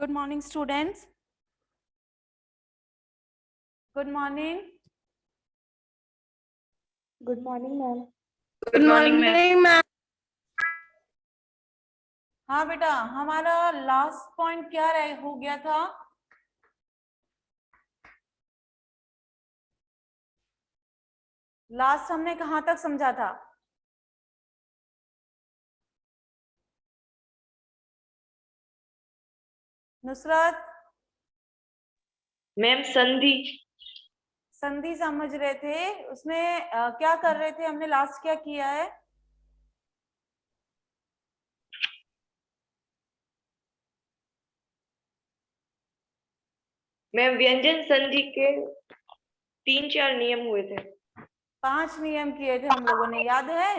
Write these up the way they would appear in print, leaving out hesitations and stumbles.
Good morning, students. Good morning. Good morning, ma'am. Good morning, ma'am. हाँ बेटा, हमारा last point क्या हो गया था? लास्ट हमने कहाँ तक समझा था? नुसरत मैम संधि। संधि समझ रहे थे, उसमें क्या कर रहे थे? हमने लास्ट क्या किया है? मैम व्यंजन संधि के 3-4 नियम हुए थे। 5 नियम किए थे हम लोगों ने, याद है?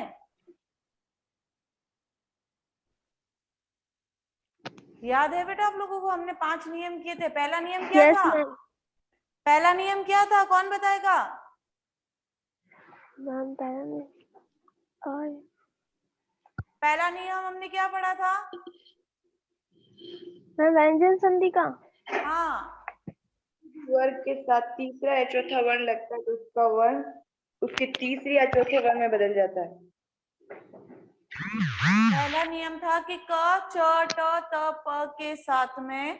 याद है बेटा आप लोगों को? हमने 5 नियम किए थे। पहला नियम क्या Yes, था? ma'am. पहला नियम क्या था? कौन बताएगा? Ma'am, और पहला नियम हमने क्या पढ़ा था? मैम व्यंजन संधि का हाँ, वर्ग के साथ तीसरा या चौथा वर्ण लगता है तो उसका वर्ण उसके तीसरे या चौथे वर्ण में बदल जाता है। पहला नियम था कि क, च, ट, त, प के साथ में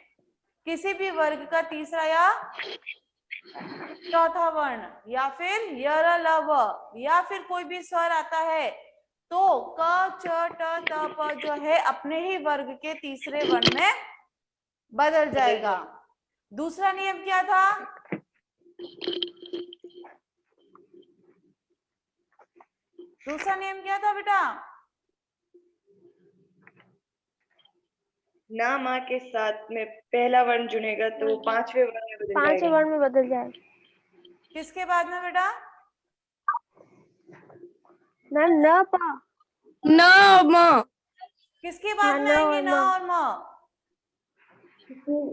किसी भी वर्ग का तीसरा या चौथा वर्ण या फिर य, र, ल, व या फिर कोई भी स्वर आता है तो क, च, ट, त, प जो है अपने ही वर्ग के तीसरे वर्ण में बदल जाएगा। दूसरा नियम क्या था? दूसरा नियम क्या था बेटा? ना माँ के साथ में पहला वर्ण जुड़ेगा तो वो पांचवें वर्ण में बदल पांचवें जाएगा। वर्ण में बदल जाएगा। किसके बाद में बेटा? मैम न पा न म किसके बाद हाँ, में न आएंगे और न म। और म?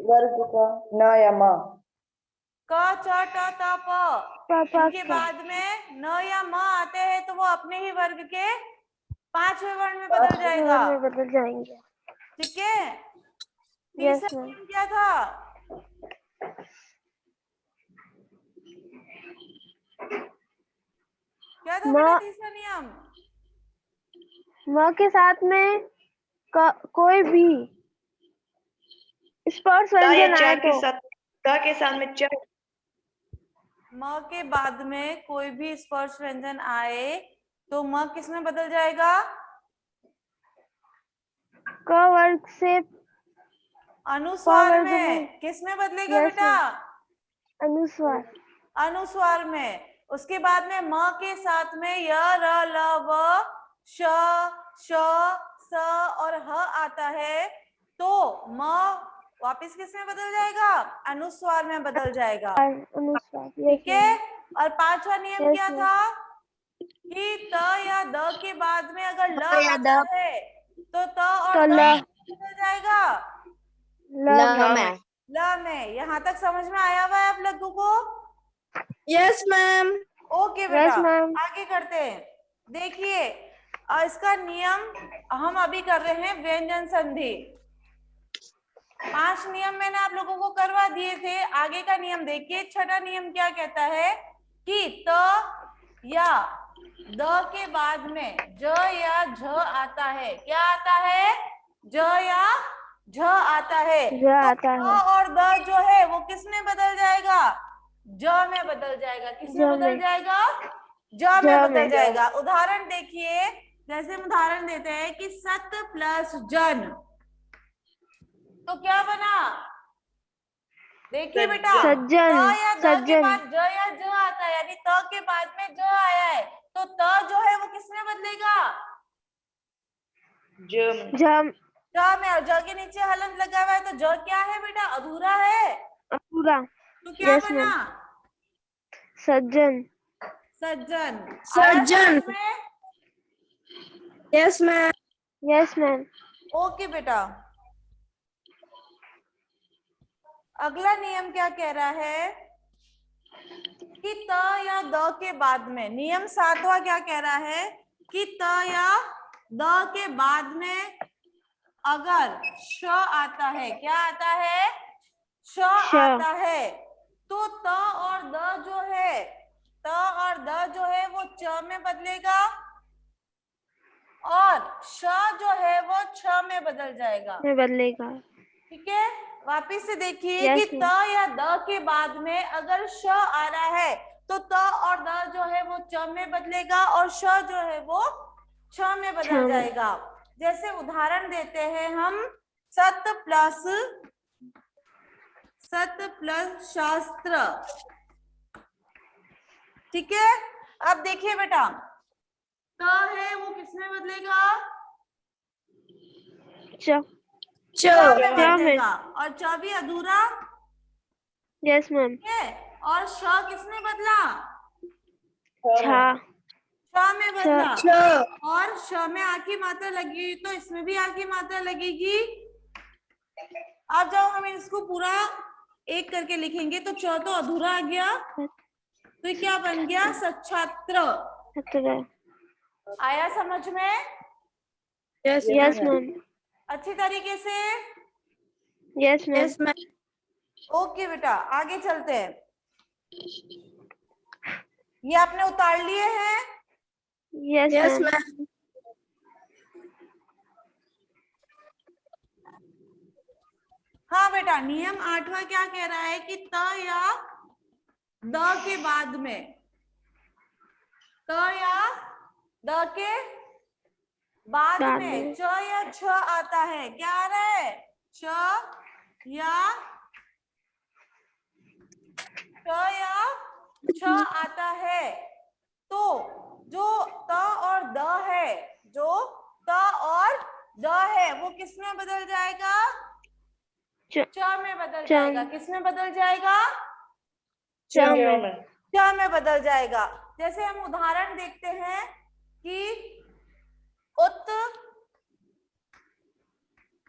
वर्ग का न या म। क, च, ट, त, प इनके बाद में न या म आते हैं तो वो अपने ही वर्ग के पांचवें वर्ण में बदल जाएगा। वर्ण में बदल जाएंगे। ठीक है। यस तीसरा मैम। नियम क्या था? क्या था बेटा तीसरा नियम? म के साथ में कोई भी स्पर्श व्यंजन आए तो के साथ में च म के बाद में कोई भी स्पर्श व्यंजन आए तो म किस में बदल जाएगा? क वर्ग से अनुस्वार वर्ग में। किस में बदलेगा यस बेटा? मैम। अनुस्वार अनुस्वार में। उसके बाद में म के साथ में य, र, ल, व, श, श, स और ह आता है तो म वापिस किस में बदल जाएगा? अनुस्वार में बदल जाएगा। अनुस्वार ठीक है। और पांचवा नियम यस क्या मैम। था कि त या द के बाद में अगर ल आता है तो त और तो द ल बदल जाएगा ल ल में। यहाँ तक समझ में आया हुआ है आप लोगों को? Yes ma'am. ओके बेटा, यस मैम। आगे करते हैं। देखिए इसका नियम हम अभी कर रहे हैं व्यंजन संधि। 5 नियम मैंने आप लोगों को करवा दिए थे। आगे का नियम देखिए। छठा नियम क्या कहता है कि त या द के बाद में ज या झ आता है। क्या आता है? ज या झ आता है। ज तो आता क है और द जो है वो किस में बदल जाएगा? ज में बदल जाएगा। किस में ज बदल में जाएगा? ज में ज बदल में जाएगा। उदाहरण देखिए, जैसे हम उदाहरण देते हैं कि सत प्लस जन तो क्या बना? देखिए बेटा, सज्जन त या द के सज्जन बाद ज या ज आता है, यानी त के बाद में ज आया है तो त जो है वो किस में बदलेगा? ज ज में। और ज के नीचे हलंत लगा हुआ है तो ज क्या है बेटा? अधूरा है। पूरा। तो क्या यस बना? मैम। सज्जन सज्जन। आया समझ में? Yes ma'am. Yes ma'am. Okay बेटा। अगला नियम क्या कह रहा है कि त या द के बाद में, नियम 7वां क्या कह रहा है कि त या द के बाद में अगर श आता है, क्या आता है, श श। आता है, तो त और द जो है, त और द जो है वो च में बदलेगा और श जो है वो छ में बदल जाएगा। में बदलेगा। ठीक है, वापिस से देखिए Yes, कि ma'am. त या द के बाद में अगर श आ रहा है तो त और द जो है वो च में बदलेगा और श जो है वो छ में बदल छ में। जाएगा। जैसे उदाहरण देते हैं हम, सत प्लस शास्त्र। ठीक है, अब देखिए बेटा, त है वो किसमें बदलेगा, च। च में च में। बदलेगा और च भी अधूरा। Yes ma'am. ठीक है, और श किसमें बदला, छ। छ में छ। बदला और श में आ की मात्रा लगी हुई तो इसमें भी आ की मात्रा लगेगी। अब जब हम इसको पूरा एक करके लिखेंगे तो च तो अधूरा आ गया, तो ये क्या बन गया, सच्छात्र। आया समझ में? Yes ma'am. अच्छी तरीके से? Yes ma'am. ओके बेटा, आगे चलते हैं। ये आपने उतार लिए हैं? Yes ma'am. हाँ बेटा, नियम 8वां क्या कह रहा है कि त या द के बाद में, त या द के बाद में च या छ आता है, क्या आ रहा है, च या छ आता है, तो जो त और द है, जो त और द है वो किस में बदल जाएगा, च में बदल जाएगा। किस में बदल जाएगा, च में। च में बदल जाएगा। जैसे हम उदाहरण देखते हैं कि उत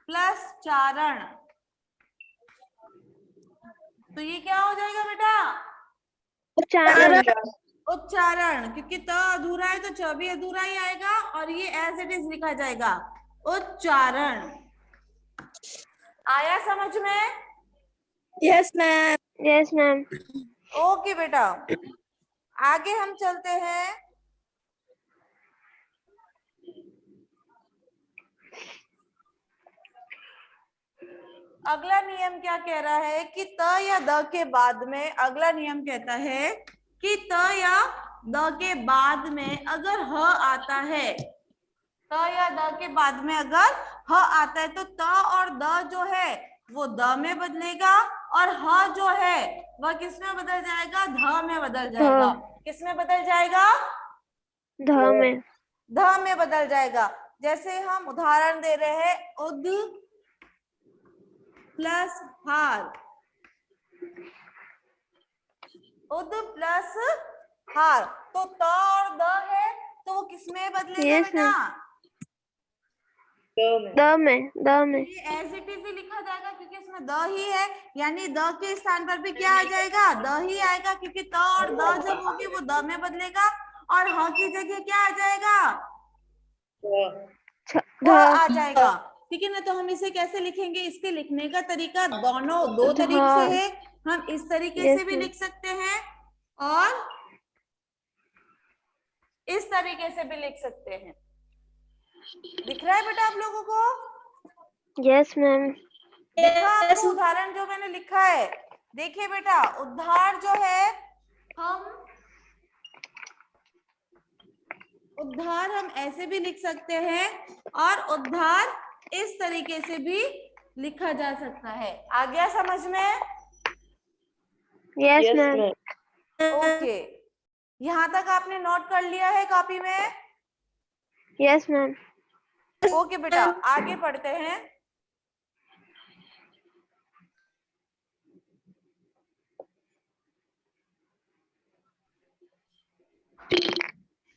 प्लस चारण, तो ये क्या हो जाएगा बेटा, उच्चारण। उच्चारण, क्योंकि त अधूरा है तो च भी अधूरा ही आएगा और ये एज इट इज लिखा जाएगा, उच्चारण। आया समझ में? Yes ma'am. Yes ma'am. Okay बेटा, आगे हम चलते हैं। अगला नियम क्या कह रहा है कि त या द के बाद में, अगला नियम कहता है कि त या द के बाद में अगर ह आता है, त या द के बाद में अगर ह आता है तो त और द जो है वो द में बदलेगा और ह जो है वह किस में बदल जाएगा, ध में बदल जाएगा। किस में बदल जाएगा, ध में। ध में बदल जाएगा। जैसे हम उदाहरण दे रहे हैं, उद प्लस हार, उद प्लस हार, तो त और द है तो वो किस में बदलेगा बेटा, द में। द में। ये एज इट इज ही लिखा जाएगा क्योंकि इसमें द ही है, यानी द के स्थान पर भी क्या आ जाएगा, द ही आएगा, क्योंकि त और द जब होगी वो द में बदलेगा और ह की जगह क्या आ जाएगा, ध आ जाएगा। ठीक है ना, तो हम इसे कैसे लिखेंगे, इसके लिखने का तरीका दोनों दो तरीके से है। हम इस तरीके से भी लिख सकते हैं और इस तरीके से भी लिख सकते हैं। दिख रहा है बेटा आप लोगों को? Yes ma'am. देखो आपको उदाहरण जो मैंने लिखा है, देखिए बेटा, उद्धार जो है उद्धार हम ऐसे भी लिख सकते हैं और उद्धार इस तरीके से भी लिखा जा सकता है। आ गया समझ में? Yes ma'am. ओके, यहाँ तक आपने नोट कर लिया है कॉपी में? Yes ma'am. ओके बेटा, आगे पढ़ते हैं।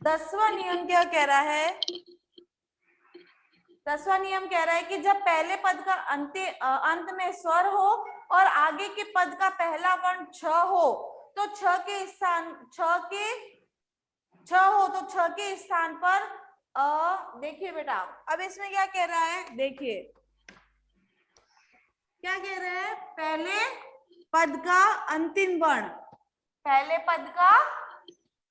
दसवां नियम क्या कह रहा है, दसवां नियम कह रहा है कि जब पहले पद का अंत में स्वर हो और आगे के पद का पहला वर्ण छ हो तो छ के स्थान पर देखिए बेटा, अब इसमें क्या कह रहा है, देखिए क्या कह रहे हैं? पहले पद का अंतिम वर्ण, पहले पद का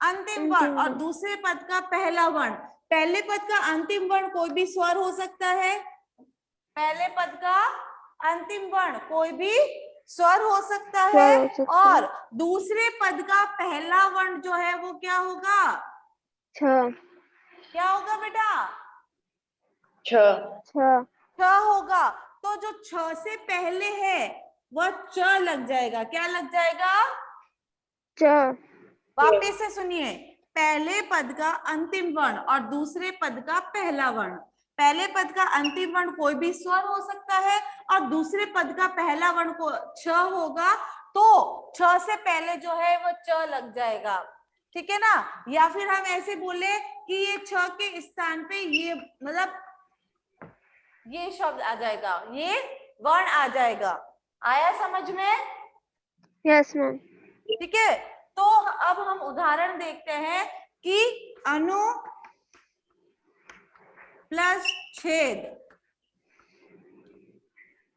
अंतिम वर्ण और दूसरे पद का पहला वर्ण। पहले पद का अंतिम वर्ण कोई भी स्वर हो सकता है, पहले पद का अंतिम वर्ण कोई भी स्वर हो सकता है, और दूसरे पद का पहला वर्ण जो है वो क्या होगा? छ। क्या होगा बेटा? छ। छ होगा। तो जो छ से पहले है वह च लग जाएगा। क्या लग जाएगा? च। वापिस से सुनिए, पहले पद का अंतिम वर्ण और दूसरे पद का पहला वर्ण। पहले पद का अंतिम वर्ण कोई भी स्वर हो सकता है और दूसरे पद का पहला वर्ण को छ होगा, तो छ से पहले जो है वो च लग जाएगा। ठीक है ना? या फिर हम ऐसे बोले कि ये छ के स्थान पे ये मतलब ये शब्द आ जाएगा, ये वर्ण आ जाएगा। आया समझ में? Yes ma'am. ठीक है, तो अब हम उदाहरण देखते हैं कि अनु प्लस छेद।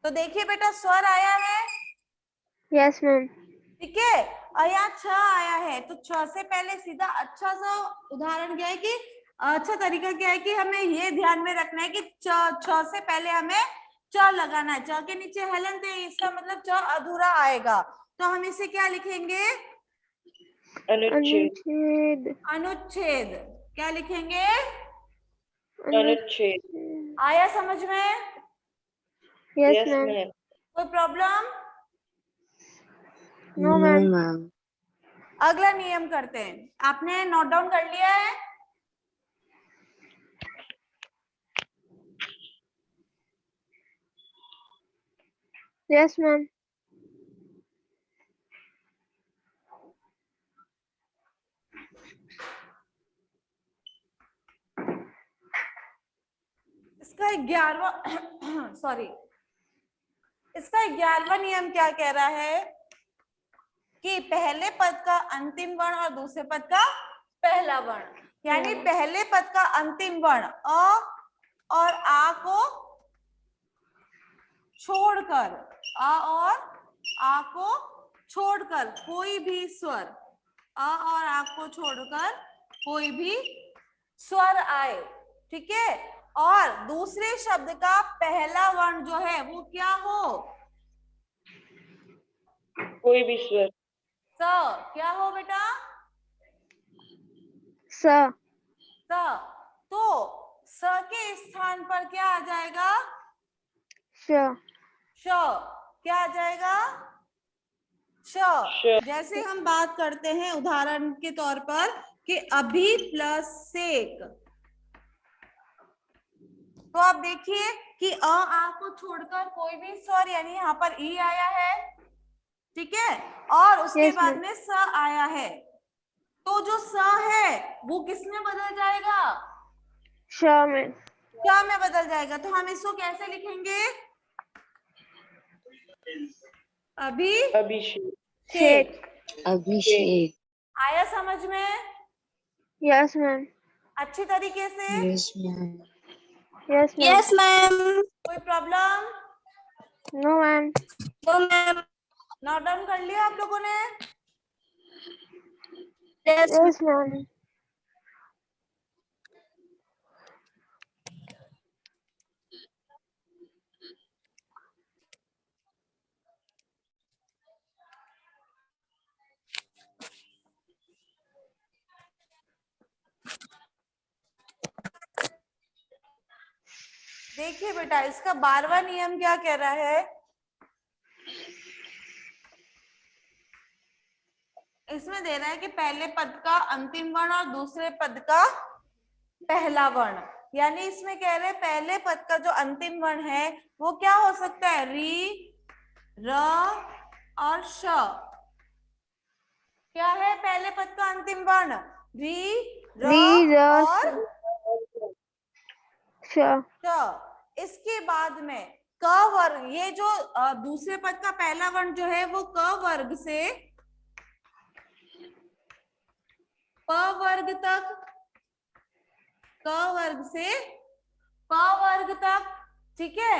तो देखिए बेटा, स्वर आया है। Yes ma'am. ठीक है, और यहाँ छ आया है, तो छ से पहले सीधा अच्छा सा उदाहरण क्या है कि अच्छा तरीका क्या है कि हमें ये ध्यान में रखना है कि छ से पहले हमें च लगाना है। च के नीचे हलंत है, इसका मतलब च अधूरा आएगा, तो हम इसे क्या लिखेंगे? अनुच्छेद। अनुच्छेद। क्या लिखेंगे? अनुच्छेद। आया समझ में? Yes ma'am. कोई प्रॉब्लम? No ma'am. अगला नियम करते हैं। आपने नोट डाउन कर लिया है? Yes ma'am. इसका 11वां सॉरी, इसका 11वां नियम क्या कह रहा है कि पहले पद का अंतिम वर्ण और दूसरे पद का पहला वर्ण, यानी पहले पद का अंतिम वर्ण अ और आ को छोड़कर, अ और आ को छोड़कर कोई भी स्वर, अ और आ को छोड़कर कोई भी स्वर आए। ठीक है, और दूसरे शब्द का पहला वर्ण जो है वो क्या हो? कोई भी स्वर। स। क्या हो बेटा? स। स। तो स के स्थान पर क्या आ जाएगा? श। श। क्या आ जाएगा? श। जैसे हम बात करते हैं उदाहरण के तौर पर कि अभी प्लस सेक, तो आप देखिए कि अ आ को छोड़कर कोई भी स्वर, यानी यहाँ पर ई आया है। ठीक है, और उसके बाद में स आया है, तो जो स है वो किस में बदल जाएगा? श में। श में बदल जाएगा। तो हम इसको कैसे लिखेंगे? अभिषेक। अभिषेक। आया समझ में? Yes ma'am. अच्छी तरीके से? Yes ma'am. Yes ma'am. कोई problem? No ma'am. Note down कर लिया आप लोगों ने? Yes ma'am. देखिए बेटा, इसका 12वां नियम क्या कह रहा है? इसमें दे रहा है कि पहले पद का अंतिम वर्ण और दूसरे पद का पहला वर्ण, यानी इसमें कह रहे हैं पहले पद का जो अंतिम वर्ण है वो क्या हो सकता है? री, र और श। क्या है पहले पद का अंतिम वर्ण? री, र और श। इसके बाद में क वर्ग, ये जो दूसरे पद का पहला वर्ण जो है वो क वर्ग से प वर्ग तक, क वर्ग से प वर्ग तक। ठीक है,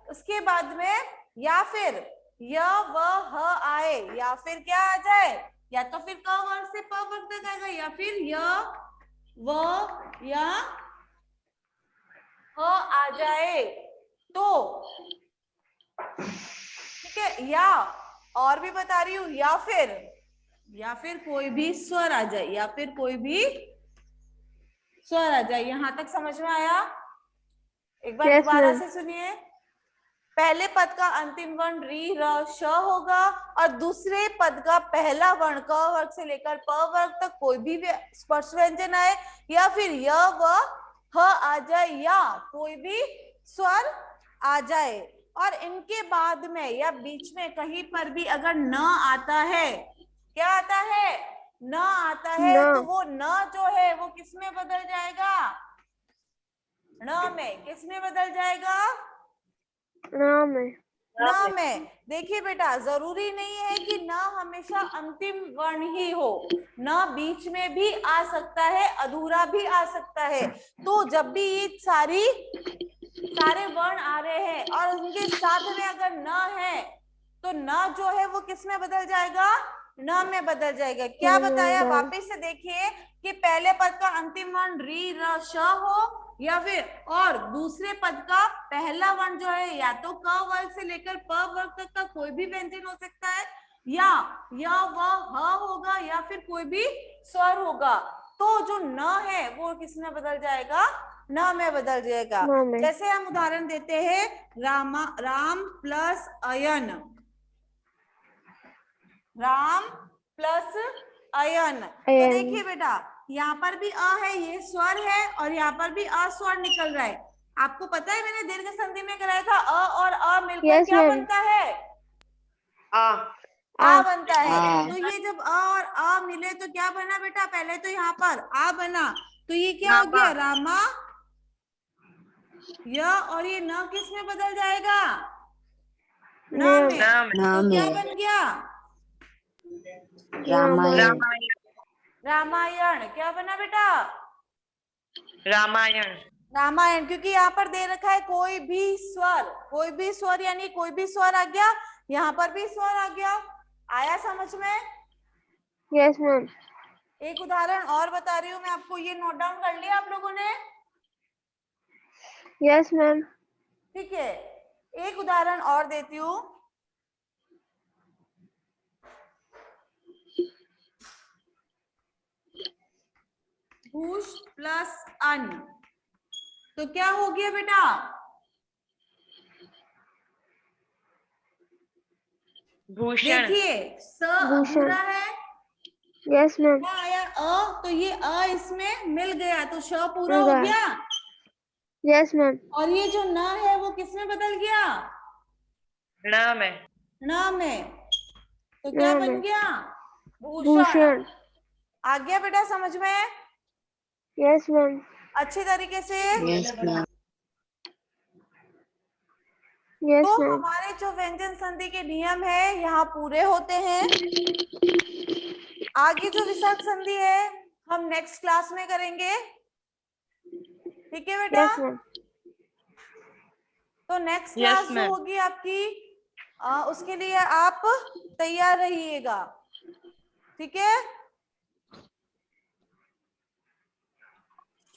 उसके बाद में या फिर य व ह आए, या फिर क्या आ जाए, या तो फिर क वर्ग से प वर्ग तक आएगा, या फिर य व या ह आ जाए तो ठीक है। या और भी बता रही हूं, या फिर कोई भी स्वर आ जाए, या फिर कोई भी स्वर आ जाए। यहां तक समझ में आया? एक बार Yes, दोबारा ma'am. से सुनिए। पहले पद का अंतिम वर्ण री र श होगा और दूसरे पद का पहला वर्ण क वर्ग से लेकर प वर्ग तक कोई भी स्पर्श व्यंजन आए, या फिर य व ह आ जाए, या कोई भी स्वर आ जाए, और इनके बाद में या बीच में कहीं पर भी अगर न आता है, क्या आता है, न आता है, तो No. वो न जो है वो किस में बदल जाएगा, न में। किस में बदल जाएगा, No, ma'am. न में। देखिए बेटा, जरूरी नहीं है कि न हमेशा अंतिम वर्ण ही हो, न बीच में भी आ सकता है, अधूरा भी आ सकता है। तो जब भी ये सारे वर्ण आ रहे हैं और उनके साथ में अगर न है, तो न जो है वो किस में बदल जाएगा, न में बदल जाएगा। क्या बताया, वापस से देखिए कि पहले पद का अंतिम वर्ण री र श हो, या फिर और दूसरे पद का पहला वर्ण जो है या तो क वर्ग से लेकर प वर्ग तक का कोई भी व्यंजन हो सकता है, या व ह होगा, या फिर कोई भी स्वर होगा। तो जो न है वो किस में बदल जाएगा, न में बदल जाएगा। No, ma'am. जैसे हम उदाहरण देते हैं, राम प्लस अयन, राम प्लस अयन। तो Ayan. देखिए बेटा, यहाँ पर भी अ है, ये स्वर है, और यहाँ पर भी अ स्वर निकल रहा है। आपको पता है मैंने दीर्घ संधि में कराया था, अ और अ मिलकर Yes, क्या ma'am. बनता है, आ आ बनता है। आ। तो ये जब अ और अ मिले तो क्या बना बेटा, पहले तो यहाँ पर आ बना, तो ये क्या हो गया, रामा य, और ये न किस में बदल जाएगा, न No. में। न तो क्या में। बन गया, रामायण। रामायण। क्या बना बेटा, रामायण। रामायण। क्योंकि यहाँ पर दे रखा है कोई भी स्वर, यानी कोई भी स्वर आ गया, यहाँ पर भी स्वर आ गया। आया समझ में? Yes, ma'am. एक उदाहरण और बता रही हूँ मैं आपको, ये नोट डाउन कर लिया आप लोगों ने? Yes, ma'am. ठीक है, एक उदाहरण और देती हूँ। भूष प्लस अन, तो क्या हो गया बेटा, भूषण। देखिए स भूषण। अधूरा है, Yes, ma'am. क्या आया अ, तो ये अ इसमें मिल गया, तो श पूरा हो होगा। गया। Yes, ma'am. और ये जो न है वो किस में बदल गया, न में। न में। तो क्या न बन में। गया, भूषण। भूषण। आ गया बेटा समझ में? Yes, ma'am. अच्छी तरीके से। Yes ma'am. Yes, तो ma'am. हमारे जो व्यंजन संधि के नियम है यहाँ पूरे होते हैं। आगे जो विसर्ग संधि है हम नेक्स्ट क्लास में करेंगे, ठीक है बेटा? Yes, ma'am. तो नेक्स्ट Yes, क्लास जो ma'am. होगी आपकी, उसके लिए आप तैयार रहिएगा, ठीक है?